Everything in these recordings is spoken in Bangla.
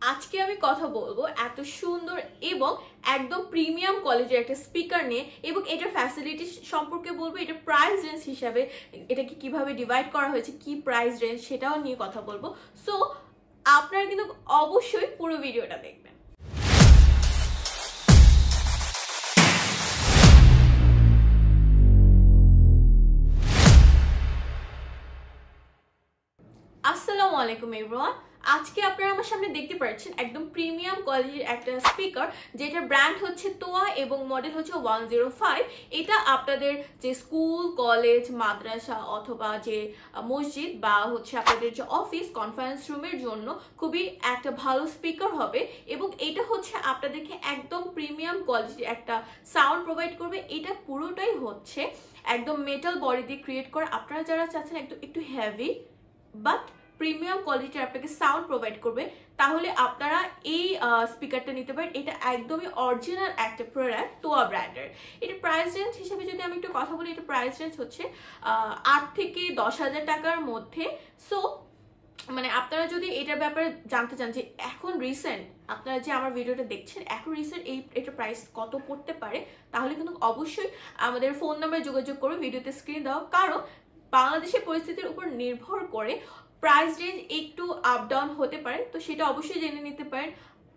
আজকে আমি কথা বলবো এত সুন্দর এবং একদম প্রিমিয়াম কোয়ালিটির একটা স্পিকার নিয়ে এবং এটার ফ্যাসিলিটি সম্পর্কে বলবো, এটা প্রাইস রেঞ্জ হিসাবে এটাকে কিভাবে ডিভাইড করা হয়েছে, কি প্রাইস রেঞ্জ সেটাও নিয়ে কথা বলবো। সো আপনারা কিন্তু অবশ্যই পুরো ভিডিওটা দেখবেন। আসসালামু আলাইকুম এভরিওয়ান। আজকে আপনারা আমার সামনে দেখতে পাচ্ছেন একদম প্রিমিয়াম কোয়ালিটির একটা স্পিকার, যেটার ব্র্যান্ড হচ্ছে তোয়া এবং মডেল হচ্ছে 105। এটা আপনাদের যে স্কুল, কলেজ, মাদ্রাসা অথবা যে মসজিদ বা হচ্ছে আপনাদের যে অফিস, কনফারেন্স রুমের জন্য খুবই একটা ভালো স্পিকার হবে এবং এটা হচ্ছে আপনাদেরকে একদম প্রিমিয়াম কোয়ালিটির একটা সাউন্ড প্রোভাইড করবে। এটা পুরোটাই হচ্ছে একদম মেটাল বডি দিয়ে ক্রিয়েট করা। আপনারা যারা চাচ্ছেন একটু হেভি বাট প্রিমিয়াম কোয়ালিটির আপনাকে সাউন্ড প্রোভাইড করবে, তাহলে আপনারা এই স্পিকারটা নিতে পারেন। এটা একদমই অরিজিনাল একটা প্রোডাক্ট, তোয়া ব্র্যান্ডের। এটা প্রাইস রেঞ্জ হিসেবে যদি আমি একটু কথা বলি, এটা প্রাইস রেঞ্জ হচ্ছে 8 থেকে 10,000 টাকার মধ্যে। সো মানে আপনারা যদি এটার ব্যাপারে জানতে চান যে এখন রিসেন্ট আপনারা যে আমার ভিডিওটা দেখছেন, এখন রিসেন্ট এটার প্রাইস কত পড়তে পারে, তাহলে কিন্তু অবশ্যই আমাদের ফোন নাম্বারে যোগাযোগ করবে, ভিডিওতে স্ক্রিন দাও। কারণ বাংলাদেশের পরিস্থিতির উপর নির্ভর করে প্রাইস রেঞ্জ একটু আপ ডাউন হতে পারে, তো সেটা অবশ্যই জেনে নিতে পারেন।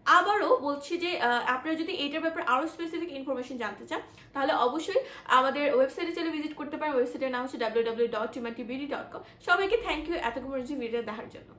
আবারও বলছি যে আপনারা যদি এটার ব্যাপারে আরো স্পেসিফিক ইনফরমেশন জানতে চান, তাহলে অবশ্যই আমাদের ওয়েবসাইটে চলে ভিজিট করতে পারেন। ওয়েবসাইটের নাম হচ্ছে www.timatbd.com। সবাইকে থ্যাংক ইউ এতক্ষণ পর্যন্ত ভিডিও দেখার জন্য।